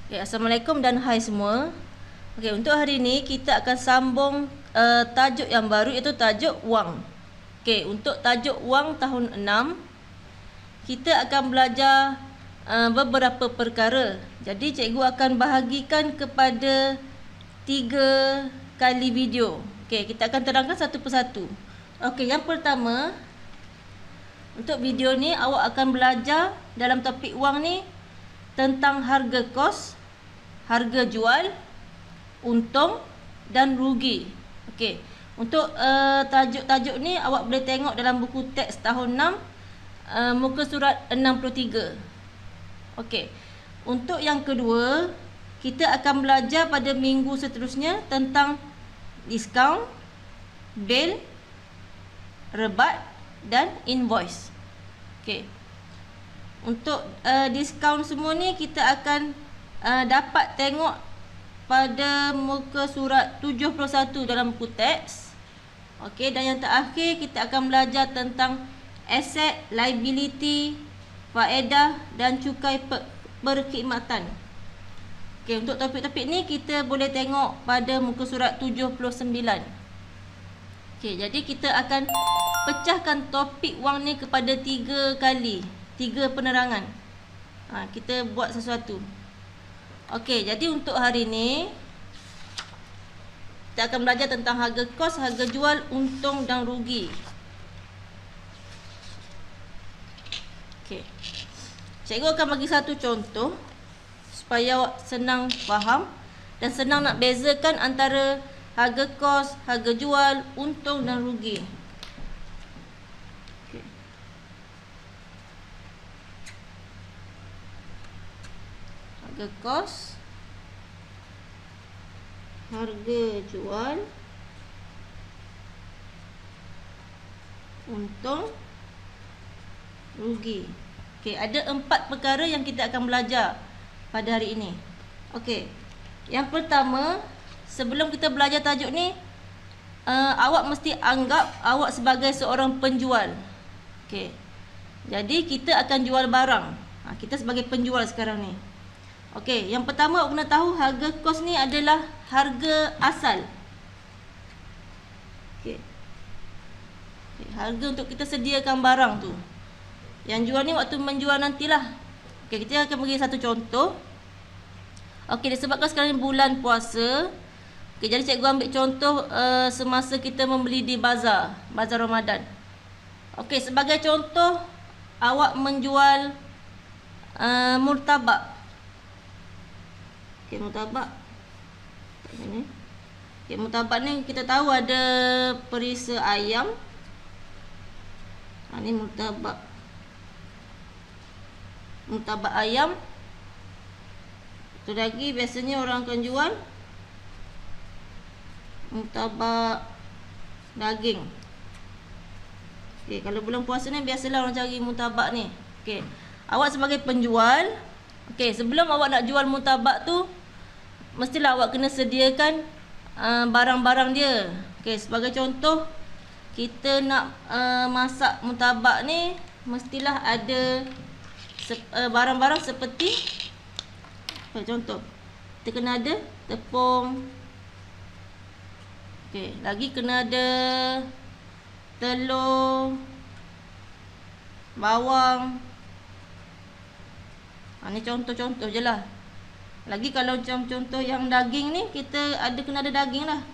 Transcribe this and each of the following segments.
Okay, Assalamualaikum dan hai semua. Okay, untuk hari ini kita akan sambung tajuk yang baru, iaitu tajuk wang. Okay, untuk tajuk wang tahun 6 kita akan belajar beberapa perkara. Jadi cikgu akan bahagikan kepada 3 kali video. Okay, kita akan terangkan satu persatu. Okay, yang pertama, untuk video ni awak akan belajar dalam topik wang ni tentang harga kos, harga jual, untung dan rugi. Okey. Untuk tajuk-tajuk ni awak boleh tengok dalam buku teks tahun 6 muka surat 63. Okey. Untuk yang kedua, kita akan belajar pada minggu seterusnya tentang diskaun, bil, rebat dan invoice. Okey. Untuk diskaun semua ni kita akan dapat tengok pada muka surat 71 dalam buku teks. Okey, dan yang terakhir kita akan belajar tentang aset, liability, faedah dan cukai perkhidmatan. Okey, untuk topik-topik ni kita boleh tengok pada muka surat 79. Okey, jadi kita akan pecahkan topik wang ni kepada 3 kali, 3 penerangan. Kita buat sesuatu. Okey, jadi untuk hari ni kita akan belajar tentang harga kos, harga jual, untung dan rugi. Okey. Cikgu akan bagi satu contoh supaya awak senang faham dan senang nak bezakan antara harga kos, harga jual, untung dan rugi. Harga kos, harga jual, untung, rugi. Okey, ada 4 perkara yang kita akan belajar pada hari ini. Okey. Yang pertama, sebelum kita belajar tajuk ni, awak mesti anggap awak sebagai seorang penjual. Okey. Jadi kita akan jual barang. Kita sebagai penjual sekarang ni. Okey, yang pertama awak kena tahu harga kos ni adalah harga asal. Okey. Harga untuk kita sediakan barang tu. Yang jual ni waktu menjual nantilah. Okey, kita akan bagi satu contoh. Okey, disebabkan sekarang ni bulan puasa. Okey, jadi cikgu ambil contoh semasa kita membeli di bazar Ramadan. Okey, sebagai contoh awak menjual murtabak. Okey, murtabak. Okey, murtabak ni kita tahu ada perisa ayam. Ni murtabak. Murtabak ayam. Itu lagi biasanya orang akan jual murtabak daging. Okey, kalau bulan puasa ni biasalah orang cari murtabak ni. Okey, awak sebagai penjual, okey, sebelum awak nak jual murtabak tu, mestilah awak kena sediakan barang-barang dia. Okey, sebagai contoh, kita nak masak murtabak ni, mestilah ada barang-barang seperti contoh, kita kena ada tepung. Okey, lagi kena ada telur, bawang. Ni contoh-contoh je lah. Lagi kalau macam contoh yang daging ni, kita kena ada daging lah.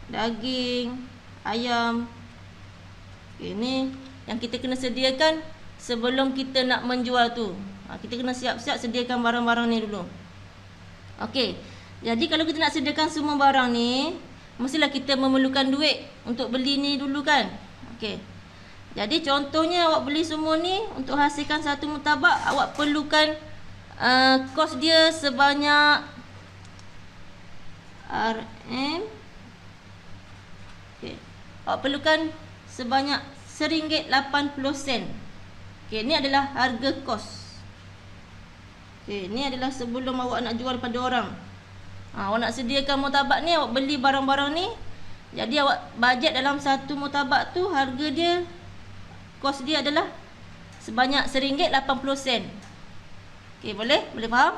Daging, ayam. Okay, ni yang kita kena sediakan sebelum kita nak menjual tu. Kita kena siap-siap sediakan barang-barang ni dulu. Okey, jadi kalau kita nak sediakan semua barang ni, mestilah kita memerlukan duit untuk beli ni dulu kan. Okey, jadi contohnya awak beli semua ni, untuk hasilkan satu murtabak, awak perlukan kos dia sebanyak RM. Okey, awak perlukan sebanyak RM1.80. Okey, ni adalah harga kos. Okey, ni adalah sebelum awak nak jual pada orang. Awak nak sediakan murtabak ni, awak beli barang-barang ni. Jadi awak bajet dalam satu murtabak tu, harga dia, kos dia adalah sebanyak RM1.80. Okey, boleh? Boleh faham?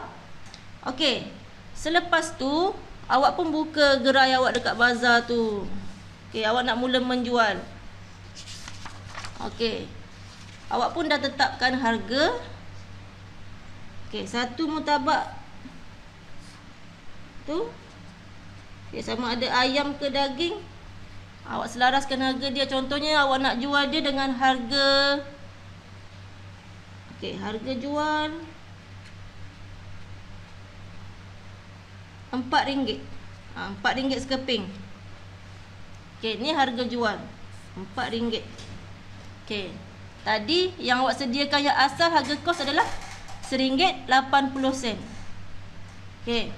Okey. Selepas tu, awak pun buka gerai awak dekat bazar tu. Okey, awak nak mula menjual. Okey. Awak pun dah tetapkan harga. Okey, satu murtabak tu. Okey, sama ada ayam ke daging. Awak selaraskan harga dia. Contohnya awak nak jual dia dengan harga, okey, harga jual RM4. RM4 sekeping. Okey, ni harga jual RM4. Okey. Tadi yang awak sediakan yang asal harga kos adalah RM1.80. Okey.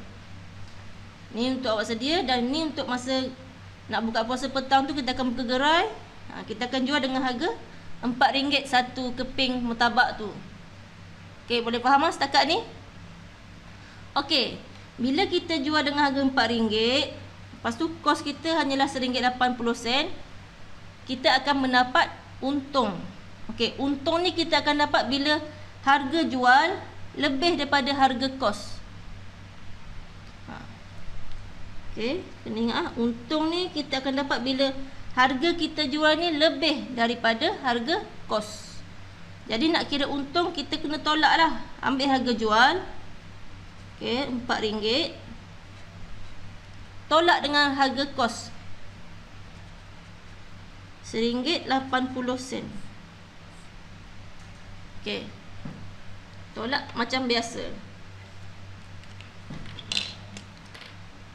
Ni untuk awak sedia, dan ni untuk masa nak buka puasa petang tu kita akan buka gerai. Kita akan jual dengan harga RM4 satu keping murtabak tu. Okey, boleh faham setakat ni? Okey, bila kita jual dengan harga RM4, lepas tu kos kita hanyalah RM1.80, kita akan mendapat untung. Okey, untung ni kita akan dapat bila harga jual lebih daripada harga kos. Okey, kena ingat untung ni kita akan dapat bila harga kita jual ni lebih daripada harga kos. Jadi nak kira untung, kita kena tolak lah. Ambil harga jual, okey, RM4, tolak dengan harga kos RM1.80. Okey, tolak macam biasa.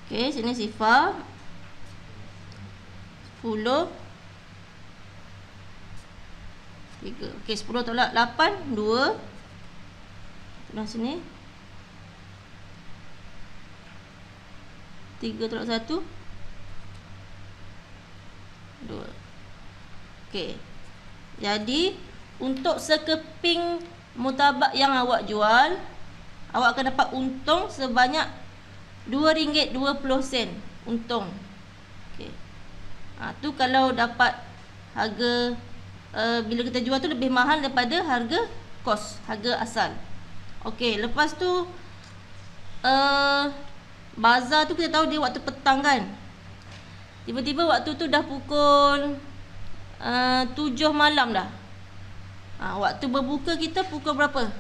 Okey, sini sifar 10 3. Okey, 10 tolak 8, 2. Tulang sini 3 tolak 1, 2. Okey. Jadi untuk sekeping murtabak yang awak jual, awak akan dapat untung sebanyak RM2.20 untung. Okey. Tu kalau dapat harga bila kita jual tu lebih mahal daripada harga kos, harga asal. Okey, lepas tu bazar tu kita tahu dia waktu petang kan. Tiba-tiba waktu tu dah pukul 7 malam dah. Waktu berbuka kita pukul berapa?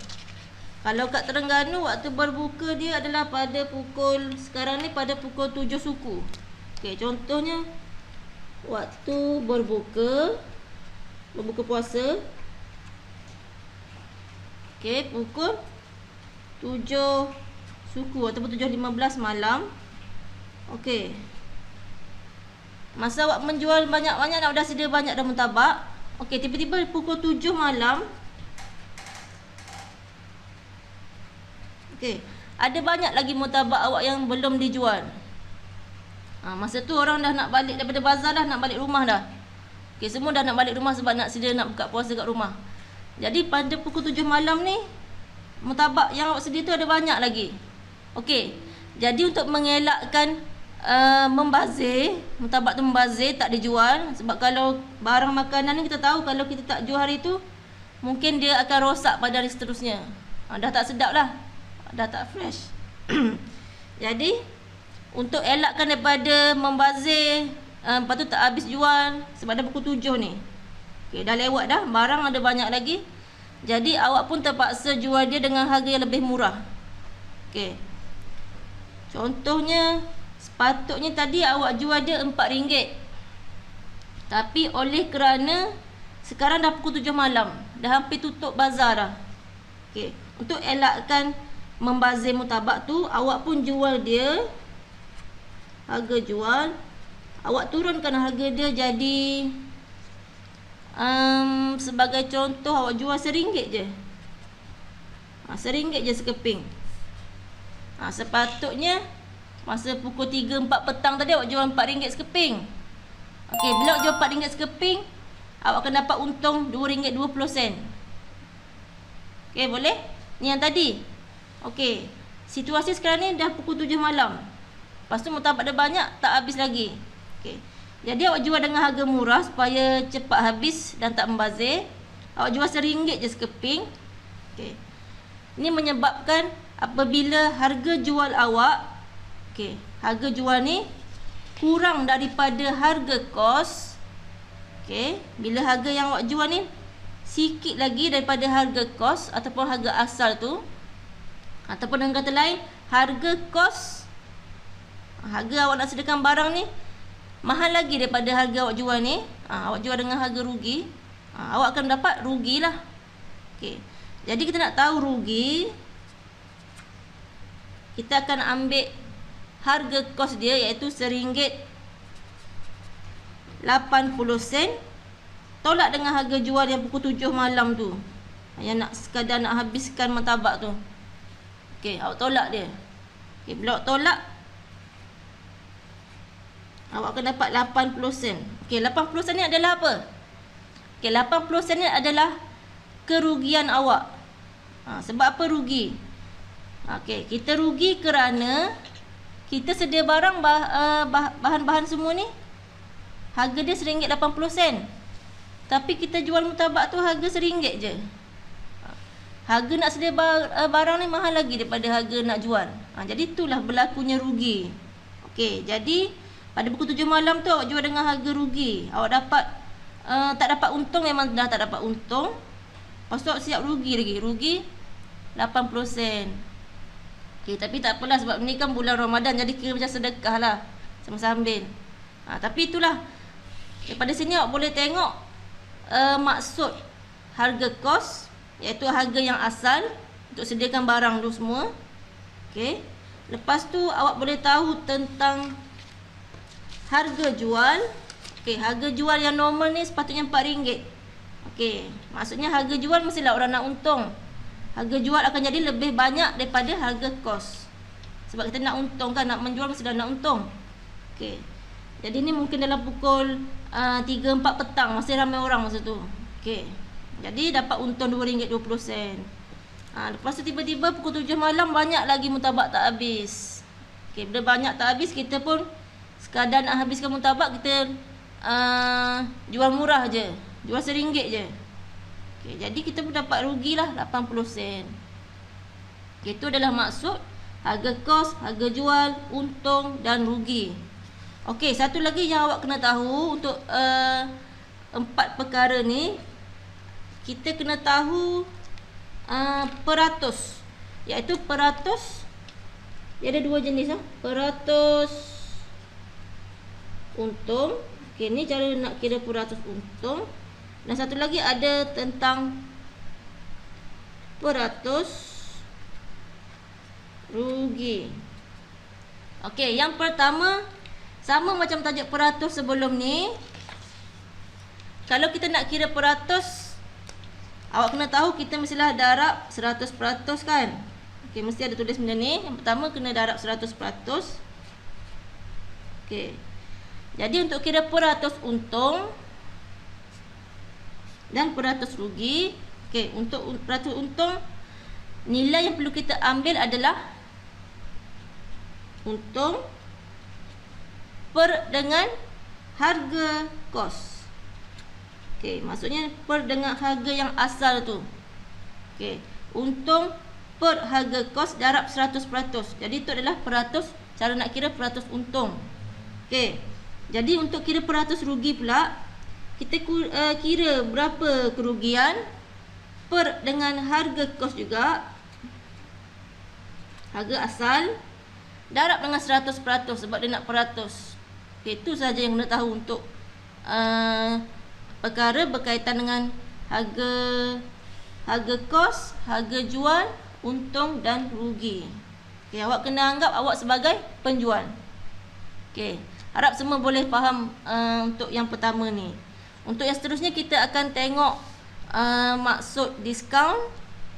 Kalau kat Terengganu waktu berbuka dia adalah pada pukul, sekarang ni pada pukul 7 suku. Okey, contohnya waktu berbuka puasa. Okey, pukul 7 suku ataupun 7.15 malam. Okey. Masa awak menjual banyak-banyak, nak dah sedia banyak dah murtabak. Okey, tiba-tiba pukul 7 malam. Okey, ada banyak lagi murtabak awak yang belum dijual. Masa tu orang dah nak balik daripada bazar dah, nak balik rumah dah. Okey, semua dah nak balik rumah sebab nak sedia nak buka puasa kat rumah. Jadi pada pukul 7 malam ni, murtabak yang awak sedia tu ada banyak lagi. Okey, jadi untuk mengelakkan membazir, murtabak tu membazir, tak dijual. Sebab kalau barang makanan ni kita tahu kalau kita tak jual hari tu, mungkin dia akan rosak pada hari seterusnya. Dah tak sedap lah, dah tak fresh. Jadi untuk elakkan daripada membazir, lepas tu tak habis jual sebab dah pukul 7 ni. Okey, dah lewat dah, barang ada banyak lagi. Jadi awak pun terpaksa jual dia dengan harga yang lebih murah. Okey. Contohnya sepatutnya tadi awak jual dia RM4. Tapi oleh kerana sekarang dah pukul 7 malam, dah hampir tutup bazar dah. Okey, untuk elakkan membazir murtabak tu, awak pun jual dia, harga jual awak turunkan harga dia jadi sebagai contoh awak jual RM1 je. RM1 je sekeping. Sepatutnya masa pukul 3-4 petang tadi awak jual RM4 sekeping. Okey, bila awak jual RM4 sekeping, awak akan dapat untung RM2.20. Okey, boleh? Ni yang tadi. Okey, situasi sekarang ni dah pukul 7 malam. Lepas tu murtabak dah banyak, tak habis lagi. Okey, jadi awak jual dengan harga murah supaya cepat habis dan tak membazir. Awak jual RM1 je sekeping. Okey, ini menyebabkan apabila harga jual awak, okey, harga jual ni kurang daripada harga kos. Okey, bila harga yang awak jual ni sikit lagi daripada harga kos ataupun harga asal tu, ataupun dengan kata lain, harga kos, harga awak nak sediakan barang ni mahal lagi daripada harga awak jual ni, awak jual dengan harga rugi, awak akan dapat rugilah. Okey, jadi kita nak tahu rugi, kita akan ambil harga kos dia, iaitu RM1.80, tolak dengan harga jual yang pukul 7 malam tu, yang nak sekadar nak habiskan martabak tu. Okey, awak tolak dia. Okey, bila awak tolak, awak akan dapat 80 sen. Okey, 80 sen ni adalah apa? Okey, 80 sen ni adalah kerugian awak. Sebab apa rugi? Okey, kita rugi kerana kita sedia barang, bahan-bahan semua ni harga dia RM1.80. Tapi kita jual martabak tu harga RM1 je. Harga nak sedia barang ni mahal lagi daripada harga nak jual. Jadi itulah berlakunya rugi. Okey, jadi pada pukul 7 malam tu awak jual dengan harga rugi. Awak dapat tak dapat untung, memang dah tak dapat untung. Lepas tu awak siap rugi lagi. Rugi 80 sen. Okey, tapi tak apalah sebab ni kan bulan Ramadan, jadi kira macam sedekah lah, sambil-sambil. Tapi itulah, daripada sini awak boleh tengok maksud harga kos, iaitu harga yang asal untuk sediakan barang tu semua. Okey, lepas tu awak boleh tahu tentang harga jual. Okey, harga jual yang normal ni sepatutnya RM4. Okey, maksudnya harga jual mestilah orang nak untung. Harga jual akan jadi lebih banyak daripada harga kos. Sebab kita nak untung kan, nak menjual mesti dah nak untung. Okey, jadi ni mungkin dalam pukul 3-4 petang, masih ramai orang masa tu. Okey, jadi dapat untung RM2.20. Lepas tu tiba-tiba pukul 7 malam banyak lagi martabak tak habis. Okey, bila banyak tak habis, kita pun sekadar nak habiskan martabak, kita jual murah je, jual RM1 je. Okey, jadi kita pun dapat rugilah 80 sen. Okey, itu adalah maksud harga kos, harga jual, untung dan rugi. Okey, satu lagi yang awak kena tahu untuk 4 perkara ni, kita kena tahu peratus, iaitu peratus. Dia ada 2 jenis, peratus untung. Okey, ni cara nak kira peratus untung. Dan satu lagi ada tentang peratus rugi. Okey, yang pertama sama macam tajuk peratus sebelum ni. Kalau kita nak kira peratus, awak kena tahu kita mestilah darab 100% kan. Okey, mesti ada tulis benda ni. Yang pertama kena darab 100%. Okey, jadi untuk kira peratus untung dan peratus rugi, okey, untuk peratus untung, nilai yang perlu kita ambil adalah untung per dengan harga kos. Okey, maksudnya per dengan harga yang asal tu. Okey, untung per harga kos darab 100%. Jadi itu adalah peratus, cara nak kira peratus untung. Okey, jadi untuk kira peratus rugi pula, kita kira berapa kerugian per dengan harga kos juga, harga asal, darab dengan 100% sebab dia nak peratus. Okay, itu saja yang kena tahu untuk perkara berkaitan dengan harga kos, harga jual, untung dan rugi. Okay, awak kena anggap awak sebagai penjual. Okay, harap semua boleh faham untuk yang pertama ni. Untuk yang seterusnya kita akan tengok maksud diskaun,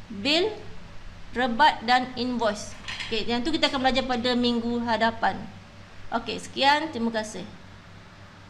bil, rebat dan invoice. Okey, yang tu kita akan belajar pada minggu hadapan. Okey, sekian, terima kasih.